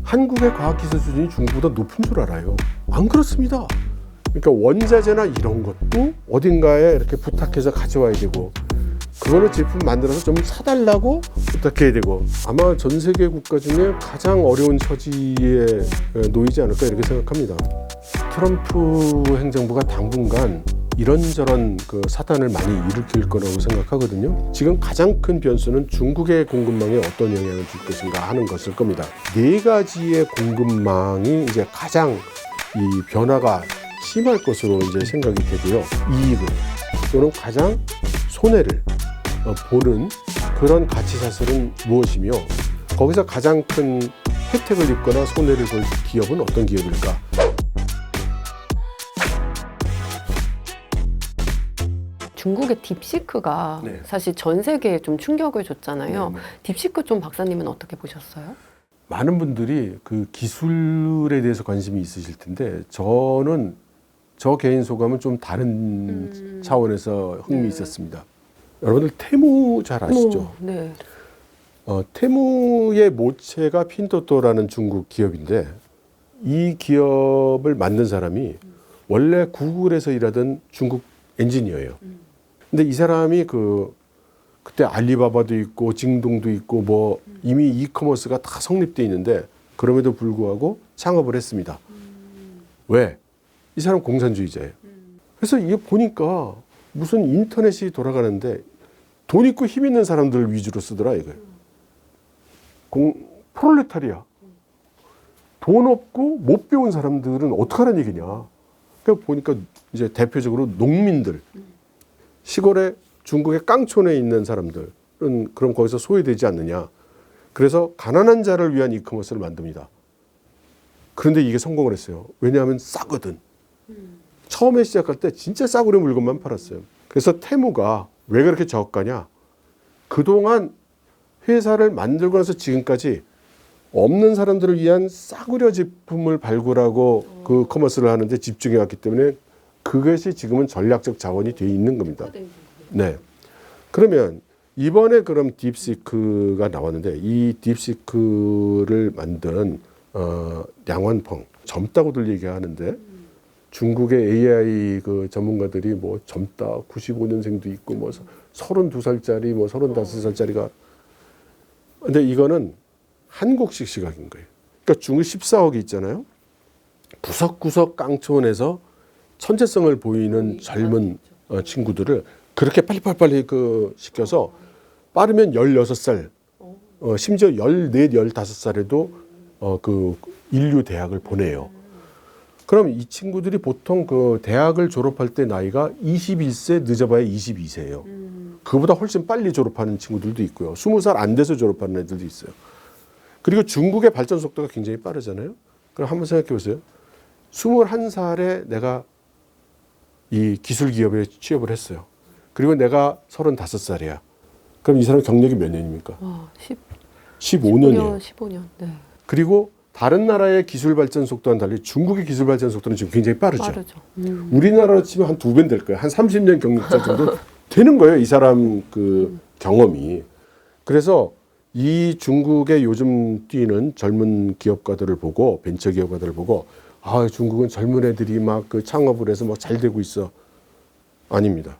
한국의 과학기술 수준이 중국보다 높은 줄 알아요. 안 그렇습니다. 그러니까 원자재나 이런 것도 어딘가에 이렇게 부탁해서 가져와야 되고, 그거를 제품 만들어서 좀 사달라고 부탁해야 되고, 아마 전 세계 국가 중에 가장 어려운 처지에 놓이지 않을까 이렇게 생각합니다. 트럼프 행정부가 당분간 이런저런 그 사단을 많이 일으킬 거라고 생각하거든요. 지금 가장 큰 변수는 중국의 공급망에 어떤 영향을 줄 것인가 하는 것일 겁니다. 네 가지의 공급망이 이제 가장 이 변화가 심할 것으로 이제 생각이 되고요. 이익을 또는 가장 손해를 보는 그런 가치 사슬은 무엇이며, 거기서 가장 큰 혜택을 입거나 손해를 볼 기업은 어떤 기업일까? 중국의 딥시크가 네. 사실 전 세계에 좀 충격을 줬잖아요. 네. 딥시크 좀 박사님은 어떻게 보셨어요? 많은 분들이 그 기술에 대해서 관심이 있으실 텐데, 저는 저 개인 소감은 좀 다른 차원에서 흥미 있었습니다. 여러분들 테무 잘 아시죠? 네. 테무의 모체가 핀토토라는 중국 기업인데, 이 기업을 만든 사람이 원래 구글에서 일하던 중국 엔지니어예요. 근데 이 사람이 그때 알리바바도 있고 징동도 있고 뭐 이미 이커머스가 다 성립돼 있는데, 그럼에도 불구하고 창업을 했습니다. 왜? 이 사람 공산주의자예요. 그래서 이게 보니까 무슨 인터넷이 돌아가는데 돈 있고 힘 있는 사람들 위주로 쓰더라 이거예요. 프롤레타리아. 돈 없고 못 배운 사람들은 어떡하라는 얘기냐. 그러니까 보니까 이제 대표적으로 농민들, 시골에 중국의 깡촌에 있는 사람들은 그럼 거기서 소외되지 않느냐. 그래서 가난한 자를 위한 이커머스를 만듭니다. 그런데 이게 성공을 했어요. 왜냐하면 싸거든. 처음에 시작할 때 진짜 싸구려 물건만 팔았어요. 그래서 테무가 왜 그렇게 저가냐? 그동안 회사를 만들고 나서 지금까지 없는 사람들을 위한 싸구려 제품을 발굴하고 그 커머스를 하는데 집중해 왔기 때문에 그것이 지금은 전략적 자원이 돼 있는 겁니다. 네. 그러면 이번에 그럼 딥시크가 나왔는데, 이 딥시크를 만든 량원펑, 젊다고들 얘기하는데 중국의 AI 그 전문가들이 뭐 젊다 95년생도 있고 뭐 32살짜리 뭐 35살짜리가, 근데 이거는 한국식 시각인 거예요. 그러니까 중국 14억이 있잖아요. 구석구석 깡촌에서 천재성을 보이는 젊은 친구들을 그렇게 빨리빨리 시켜서 빠르면 16살, 심지어 14, 15살에도 그 인류 대학을 보내요. 그럼 이 친구들이 보통 그 대학을 졸업할 때 나이가 21세, 늦어봐야 22세예요. 그보다 훨씬 빨리 졸업하는 친구들도 있고요. 20살 안 돼서 졸업하는 애들도 있어요. 그리고 중국의 발전 속도가 굉장히 빠르잖아요. 그럼 한번 생각해 보세요. 21살에 내가 이 기술 기업에 취업을 했어요. 그리고 내가 35살이야. 그럼 이 사람 경력이 몇 년입니까? 15년이에요. 15년. 네. 그리고 다른 나라의 기술 발전 속도와는 달리 중국의 기술 발전 속도는 지금 굉장히 빠르죠. 우리나라로 치면 한 2배는 될 거예요. 한 30년 경력자 정도 되는 거예요. 이 사람 그 경험이. 그래서 이 중국의 요즘 뛰는 젊은 기업가들을 보고, 벤처 기업가들을 보고, 아, 중국은 젊은 애들이 막 그 창업을 해서 막 잘 되고 있어. 아닙니다.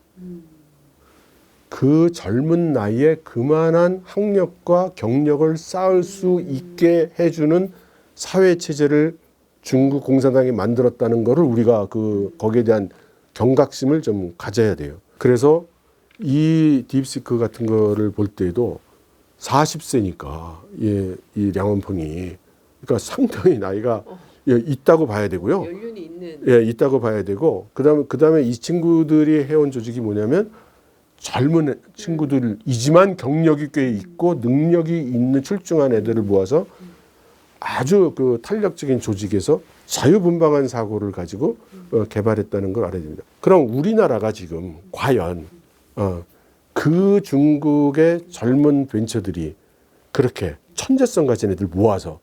그 젊은 나이에 그만한 학력과 경력을 쌓을 수 있게 해주는 사회 체제를 중국 공산당이 만들었다는 것을 우리가 거기에 대한 경각심을 좀 가져야 돼요. 그래서 이 딥시크 같은 거를 볼 때에도 40세니까 이 량원펑이, 그러니까 상당히 나이가 있다고 봐야 되고요. 연륜이 있는. 예, 있다고 봐야 되고, 그다음에 이 친구들이 해온 조직이 뭐냐면 젊은 친구들이지만 경력이 꽤 있고 능력이 있는 출중한 애들을 모아서 아주 그 탄력적인 조직에서 자유분방한 사고를 가지고 개발했다는 걸 알아야 됩니다. 그럼 우리나라가 지금 과연 그 중국의 젊은 벤처들이 그렇게 천재성 가진 애들 모아서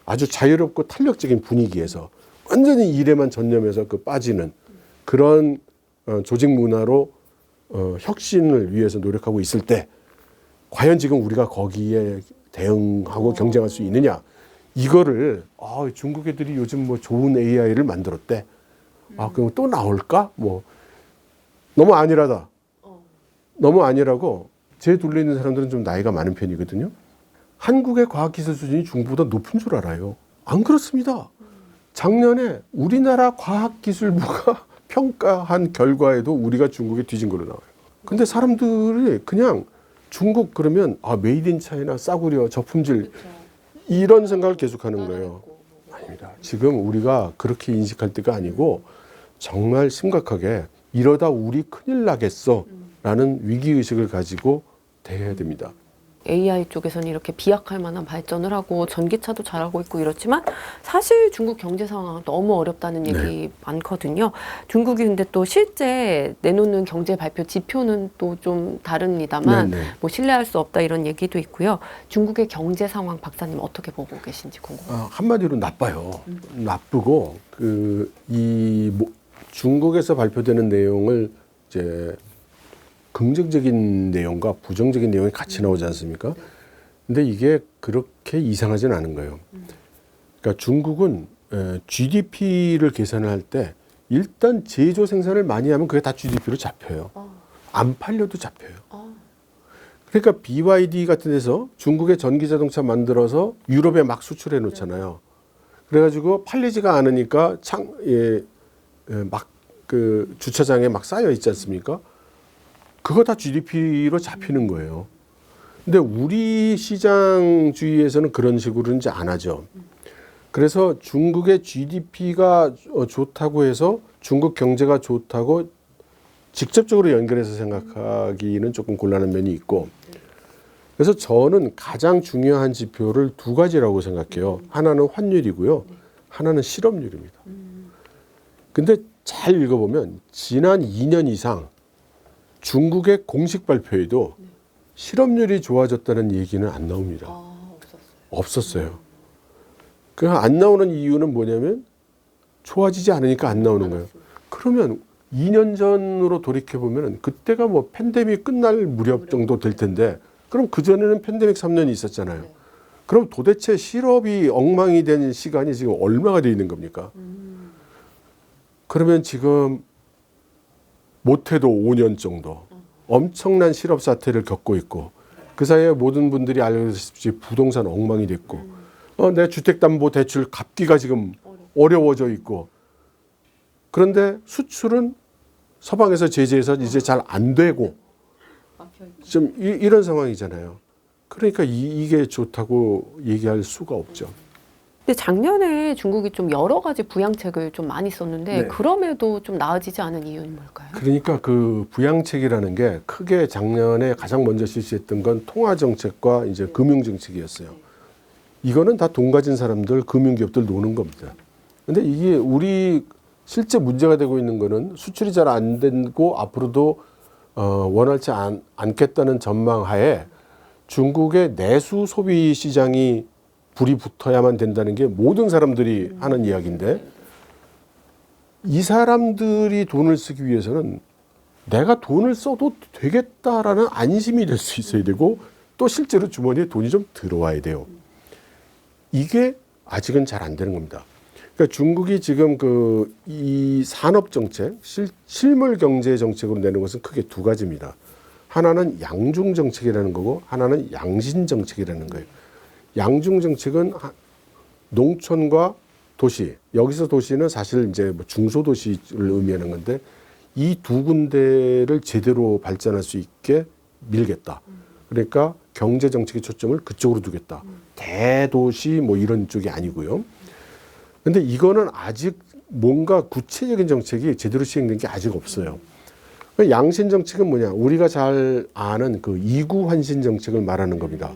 아주 자유롭고 탄력적인 분위기에서 완전히 일에만 전념해서 빠지는 그런 조직 문화로 혁신을 위해서 노력하고 있을 때, 과연 지금 우리가 거기에 대응하고 경쟁할 수 있느냐? 이거를 중국 애들이 요즘 뭐 좋은 AI를 만들었대. 그럼 또 나올까? 뭐 너무 안일하다. 너무 안일하고 제 둘러 있는 사람들은 좀 나이가 많은 편이거든요. 한국의 과학기술 수준이 중국보다 높은 줄 알아요. 안 그렇습니다. 작년에 우리나라 과학기술부가 평가한 결과에도 우리가 중국에 뒤진 걸로 나와요. 근데 사람들이 그냥 중국 그러면 메이드 인 차이나 싸구려 저품질 이런 생각을 계속하는 거예요. 아닙니다. 지금 우리가 그렇게 인식할 때가 아니고 정말 심각하게 이러다 우리 큰일 나겠어 라는 위기의식을 가지고 대해야 됩니다. AI 쪽에서는 이렇게 비약할 만한 발전을 하고 전기차도 잘하고 있고 이렇지만 사실 중국 경제 상황은 너무 어렵다는 얘기 많거든요. 중국이 근데 또 실제 내놓는 경제 발표 지표는 또 좀 다릅니다만 뭐 신뢰할 수 없다 이런 얘기도 있고요. 중국의 경제 상황 박사님 어떻게 보고 계신지 궁금해요. 한마디로 나빠요. 나쁘고 중국에서 발표되는 내용을 이제 긍정적인 내용과 부정적인 내용이 같이 나오지 않습니까? 근데 이게 그렇게 이상하진 않은 거예요. 그러니까 중국은 GDP를 계산을 할 때 일단 제조 생산을 많이 하면 그게 다 GDP로 잡혀요. 안 팔려도 잡혀요. 그러니까 BYD 같은 데서 중국의 전기 자동차 만들어서 유럽에 막 수출해 놓잖아요. 그래가지고 팔리지가 않으니까 막 그 주차장에 막 쌓여 있지 않습니까? 그거 다 GDP로 잡히는 거예요. 근데 우리 시장주의에서는 그런 식으로 이제 안 하죠. 그래서 중국의 GDP가 좋다고 해서 중국 경제가 좋다고 직접적으로 연결해서 생각하기는 조금 곤란한 면이 있고, 그래서 저는 가장 중요한 지표를 두 가지라고 생각해요. 하나는 환율이고요. 하나는 실업률입니다. 근데 잘 읽어보면 지난 2년 이상 중국의 공식 발표에도 실업률이 좋아졌다는 얘기는 안 나옵니다. 없었어요. 그 안 나오는 이유는 뭐냐면 좋아지지 않으니까 안 나오는 거예요. 그러면 2년 전으로 돌이켜 보면 그때가 뭐 팬데믹 끝날 무렵 정도 될 텐데, 그럼 그 전에는 팬데믹 3년이 있었잖아요. 그럼 도대체 실업이 엉망이 된 시간이 지금 얼마가 돼 있는 겁니까? 그러면 지금 못해도 5년 정도 엄청난 실업 사태를 겪고 있고, 그 사이에 모든 분들이 알다시피 부동산 엉망이 됐고, 내 주택담보대출 갚기가 지금 어려워져 있고, 그런데 수출은 서방에서 제재해서 이제 잘 안 되고 좀 이런 상황이잖아요. 그러니까 이게 좋다고 얘기할 수가 없죠. 근데 작년에 중국이 좀 여러 가지 부양책을 좀 많이 썼는데 그럼에도 좀 나아지지 않은 이유는 뭘까요? 그러니까 그 부양책이라는 게 크게 작년에 가장 먼저 실시했던 건 통화정책과 이제 금융정책이었어요. 이거는 다 돈 가진 사람들, 금융기업들 노는 겁니다. 근데 이게 우리 실제 문제가 되고 있는 거는 수출이 잘 안 되고 앞으로도 원활치 않겠다는 전망하에 중국의 내수 소비 시장이 불이 붙어야만 된다는 게 모든 사람들이 하는 이야기인데, 이 사람들이 돈을 쓰기 위해서는 내가 돈을 써도 되겠다라는 안심이 될 수 있어야 되고, 또 실제로 주머니에 돈이 좀 들어와야 돼요. 이게 아직은 잘 안 되는 겁니다. 그러니까 중국이 지금 이 산업 정책, 실물 경제 정책으로 내는 것은 크게 두 가지입니다. 하나는 양중 정책이라는 거고, 하나는 양신 정책이라는 거예요. 양중 정책은 농촌과 도시, 여기서 도시는 사실 이제 뭐 중소도시를 의미하는 건데, 이 두 군데를 제대로 발전할 수 있게 밀겠다. 그러니까 경제 정책의 초점을 그쪽으로 두겠다. 대도시 뭐 이런 쪽이 아니고요. 근데 이거는 아직 뭔가 구체적인 정책이 제대로 시행된 게 아직 없어요. 양신 정책은 뭐냐? 우리가 잘 아는 그 이구 환신 정책을 말하는 겁니다.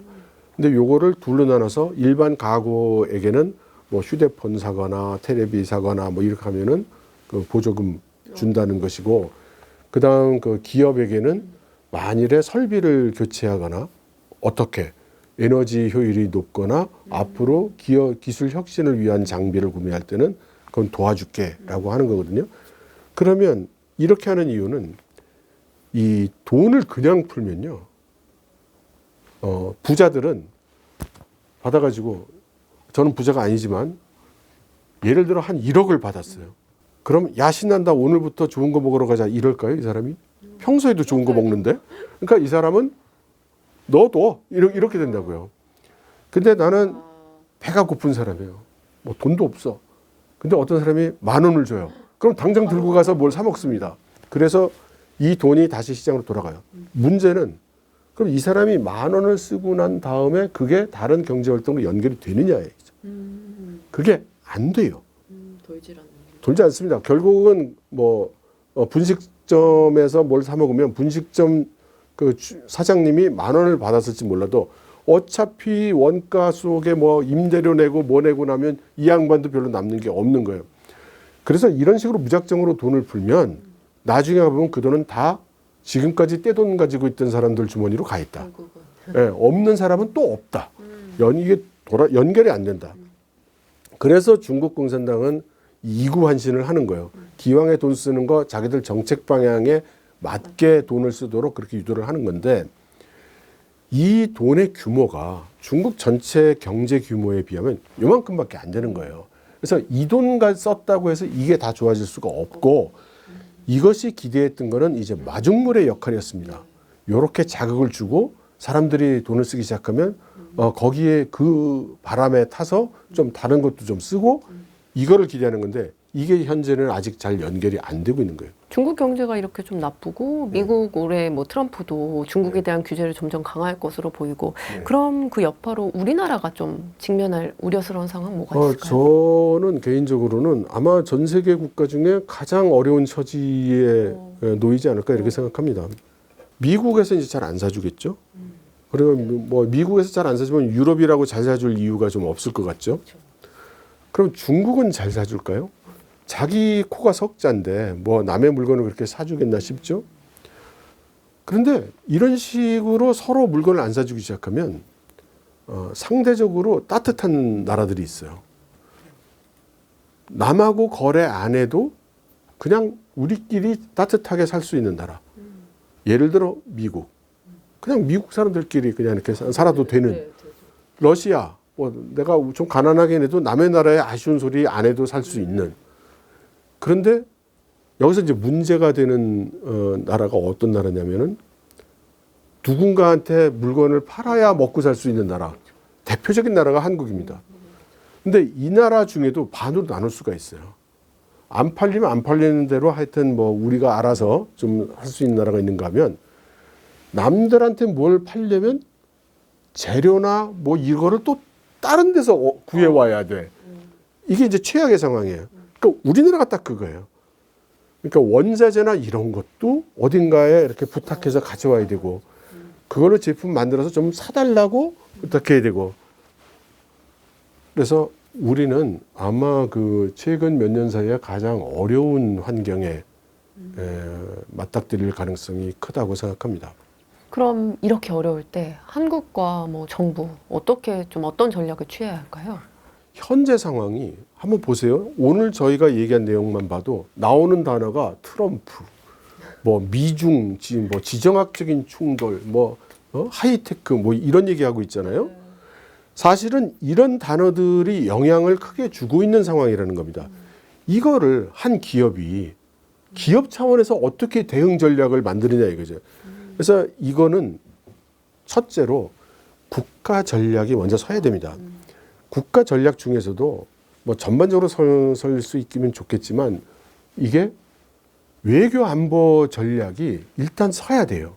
근데 요거를 둘로 나눠서 일반 가구에게는 뭐 휴대폰 사거나 텔레비 사거나 뭐 이렇게 하면은 그 보조금 준다는 것이고, 그다음 그 기업에게는 만일에 설비를 교체하거나 어떻게 에너지 효율이 높거나 앞으로 기술 혁신을 위한 장비를 구매할 때는 그건 도와줄게라고 하는 거거든요. 그러면 이렇게 하는 이유는 이 돈을 그냥 풀면요, 부자들은 받아가지고 저는 부자가 아니지만 예를 들어 한 1억을 받았어요. 그럼 야 신난다 오늘부터 좋은 거 먹으러 가자 이럴까요 이 사람이? 평소에도 좋은 거 먹는데. 그러니까 이 사람은 너도 이렇게 된다고요. 근데 나는 배가 고픈 사람이에요. 뭐 돈도 없어. 근데 어떤 사람이 10,000원을 줘요. 그럼 당장 들고 가서 뭘 사 먹습니다. 그래서 이 돈이 다시 시장으로 돌아가요. 문제는 그럼 이 사람이 10,000원을 쓰고 난 다음에 그게 다른 경제 활동으로 연결이 되느냐예요. 그게 안 돼요. 돌지 않습니다. 결국은 뭐 분식점에서 뭘 사 먹으면 분식점 그 사장님이 10,000원을 받았을지 몰라도 어차피 원가 속에 뭐 임대료 내고 뭐 내고 나면 이 양반도 별로 남는 게 없는 거예요. 그래서 이런 식으로 무작정으로 돈을 풀면 나중에 가보면 그 돈은 다 지금까지 떼돈 가지고 있던 사람들 주머니로 가 있다. 예, 없는 사람은 또 없다. 이게 연결이 안 된다. 그래서 중국共产党은 이구환신을 하는 거예요. 기왕에 돈 쓰는 거 자기들 정책 방향에 맞게 돈을 쓰도록 그렇게 유도를 하는 건데 이 돈의 규모가 중국 전체 경제 규모에 비하면 요만큼밖에 안 되는 거예요. 그래서 이 돈가 썼다고 해서 이게 다 좋아질 수가 없고 이것이 기대했던 거는 이제 마중물의 역할이었습니다. 요렇게 자극을 주고 사람들이 돈을 쓰기 시작하면 거기에 그 바람에 타서 좀 다른 것도 좀 쓰고 이거를 기대하는 건데 이게 현재는 아직 잘 연결이 안 되고 있는 거예요. 중국 경제가 이렇게 좀 나쁘고 미국 올해 뭐 트럼프도 중국에 대한 규제를 점점 강화할 것으로 보이고 그럼 그 여파로 우리나라가 좀 직면할 우려스러운 상황 뭐가 있을까요? 저는 개인적으로는 아마 전 세계 국가 중에 가장 어려운 처지에 놓이지 않을까 이렇게 생각합니다. 미국에서 이제 잘 안 사주겠죠. 그리고 뭐 미국에서 잘 안 사주면 유럽이라고 잘 사줄 이유가 좀 없을 것 같죠. 그럼 중국은 잘 사줄까요? 자기 코가 석자인데 뭐 남의 물건을 그렇게 사주겠나 싶죠. 그런데 이런 식으로 서로 물건을 안 사주기 시작하면 상대적으로 따뜻한 나라들이 있어요. 남하고 거래 안 해도 그냥 우리끼리 따뜻하게 살 수 있는 나라. 예를 들어 미국. 그냥 미국 사람들끼리 그냥 이렇게 살아도 되는. 러시아. 뭐 내가 좀 가난하게 해도 남의 나라에 아쉬운 소리 안 해도 살 수 있는. 그런데 여기서 이제 문제가 되는 나라가 어떤 나라냐면은 누군가한테 물건을 팔아야 먹고 살 수 있는 나라. 대표적인 나라가 한국입니다. 근데 이 나라 중에도 반으로 나눌 수가 있어요. 안 팔리면 안 팔리는 대로 하여튼 뭐 우리가 알아서 좀 할 수 있는 나라가 있는가 하면 남들한테 뭘 팔려면 재료나 뭐 이거를 또 다른 데서 구해와야 돼. 이게 이제 최악의 상황이에요. 그러니까 우리나라가 딱 그거예요. 그러니까 원자재나 이런 것도 어딘가에 이렇게 부탁해서 가져와야 되고 그거를 제품 만들어서 좀 사달라고 부탁해야 되고 그래서 우리는 아마 그 최근 몇 년 사이에 가장 어려운 환경에 맞닥뜨릴 가능성이 크다고 생각합니다. 그럼 이렇게 어려울 때 한국과 뭐 정부 어떻게 좀 어떤 전략을 취해야 할까요? 현재 상황이 한번 보세요. 오늘 저희가 얘기한 내용만 봐도 나오는 단어가 트럼프, 뭐 미중, 뭐 지정학적인 충돌, 뭐 하이테크, 뭐 이런 얘기하고 있잖아요. 사실은 이런 단어들이 영향을 크게 주고 있는 상황이라는 겁니다. 이거를 한 기업이 기업 차원에서 어떻게 대응 전략을 만드느냐 이거죠. 그래서 이거는 첫째로 국가 전략이 먼저 서야 됩니다. 국가 전략 중에서도 뭐 전반적으로 설 수 있으면 좋겠지만 이게 외교 안보 전략이 일단 서야 돼요.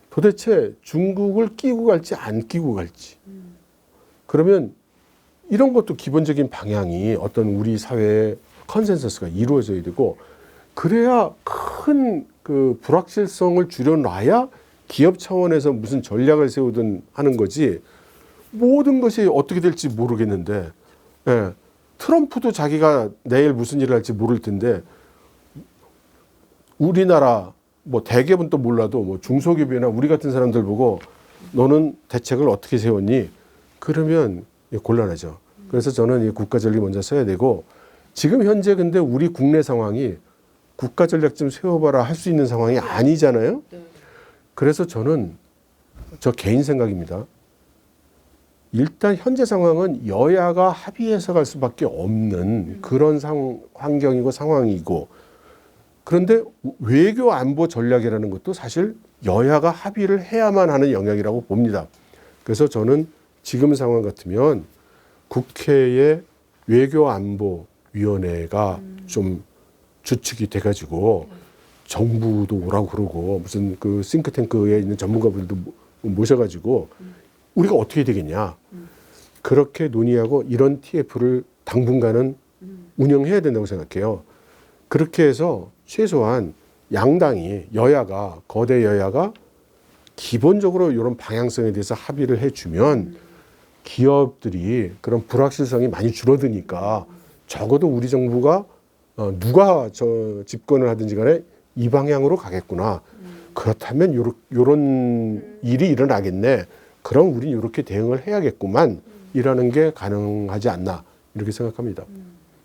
도대체 중국을 끼고 갈지 안 끼고 갈지. 그러면 이런 것도 기본적인 방향이 어떤 우리 사회의 컨센서스가 이루어져야 되고 그래야 큰 그 불확실성을 줄여놔야 기업 차원에서 무슨 전략을 세우든 하는 거지 모든 것이 어떻게 될지 모르겠는데 트럼프도 자기가 내일 무슨 일을 할지 모를 텐데 우리나라 뭐 대기업은 또 몰라도 뭐 중소기업이나 우리 같은 사람들 보고 너는 대책을 어떻게 세웠니? 그러면 곤란하죠. 그래서 저는 이 국가 전략이 먼저 써야 되고 지금 현재 근데 우리 국내 상황이 국가 전략 좀 세워봐라 할 수 있는 상황이 아니잖아요. 그래서 저는 저 개인 생각입니다. 일단 현재 상황은 여야가 합의해서 갈 수밖에 없는 그런 환경이고 상황이고, 그런데 외교 안보 전략이라는 것도 사실 여야가 합의를 해야만 하는 영역이라고 봅니다. 그래서 저는 지금 상황 같으면 국회의 외교안보위원회가 좀 주축이 돼가지고 정부도 오라고 그러고 무슨 그 싱크탱크에 있는 전문가분들도 모셔가지고 우리가 어떻게 되겠냐, 그렇게 논의하고 이런 TF를 당분간은 운영해야 된다고 생각해요. 그렇게 해서 최소한 양당이, 여야가, 거대 여야가 기본적으로 이런 방향성에 대해서 합의를 해주면 기업들이 그런 불확실성이 많이 줄어드니까 적어도 우리 정부가 누가 집권을 하든지 간에 이 방향으로 가겠구나. 그렇다면 요런 일이 일어나겠네. 그럼 우린 이렇게 대응을 해야겠구만. 이라는 게 가능하지 않나, 이렇게 생각합니다.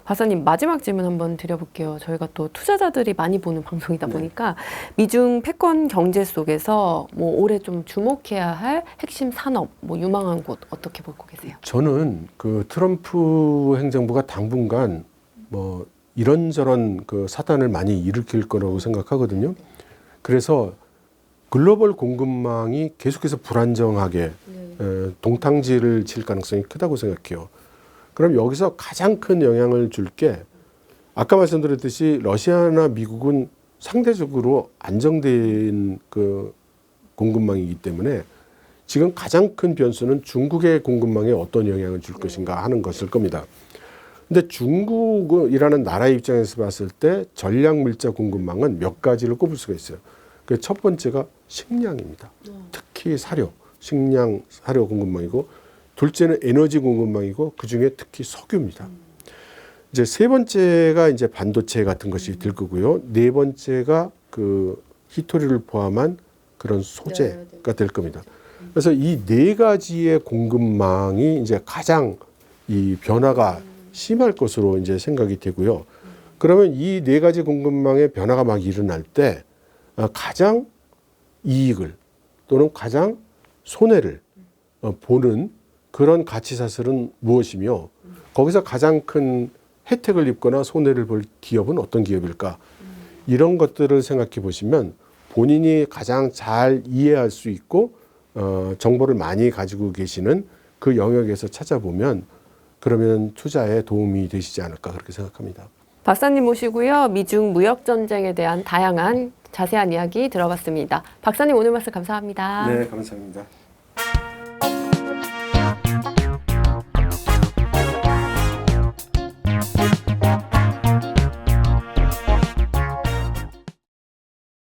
박사님, 마지막 질문 한번 드려볼게요. 저희가 또 투자자들이 많이 보는 방송이다 보니까 미중 패권 경제 속에서 뭐 올해 좀 주목해야 할 핵심 산업, 뭐 유망한 곳 어떻게 보고 계세요? 저는 그 트럼프 행정부가 당분간 뭐 이런저런 그 사단을 많이 일으킬 거라고 생각하거든요. 그래서 글로벌 공급망이 계속해서 불안정하게 동탕질을 칠 가능성이 크다고 생각해요. 그럼 여기서 가장 큰 영향을 줄 게, 아까 말씀드렸듯이 러시아나 미국은 상대적으로 안정된 그 공급망이기 때문에 지금 가장 큰 변수는 중국의 공급망에 어떤 영향을 줄 것인가 하는 것일 겁니다. 근데 중국이라는 나라의 입장에서 봤을 때 전략 물자 공급망은 몇 가지를 꼽을 수가 있어요. 그 첫 번째가 식량입니다. 특히 사료, 식량, 사료 공급망이고, 둘째는 에너지 공급망이고, 그 중에 특히 석유입니다. 이제 세 번째가 이제 반도체 같은 것이 될 거고요. 네 번째가 그 히토리를 포함한 그런 소재가 될 겁니다. 그래서 이 네 가지의 공급망이 이제 가장 이 변화가 심할 것으로 이제 생각이 되고요. 그러면 이 네 가지 공급망의 변화가 막 일어날 때 가장 이익을 또는 가장 손해를 보는 그런 가치 사슬은 무엇이며, 거기서 가장 큰 혜택을 입거나 손해를 볼 기업은 어떤 기업일까? 이런 것들을 생각해 보시면 본인이 가장 잘 이해할 수 있고 정보를 많이 가지고 계시는 그 영역에서 찾아보면 그러면 투자에 도움이 되시지 않을까, 그렇게 생각합니다. 박사님 모시고요. 미중 무역 전쟁에 대한 다양한 자세한 이야기 들어봤습니다. 박사님, 오늘 말씀 감사합니다. 네, 감사합니다.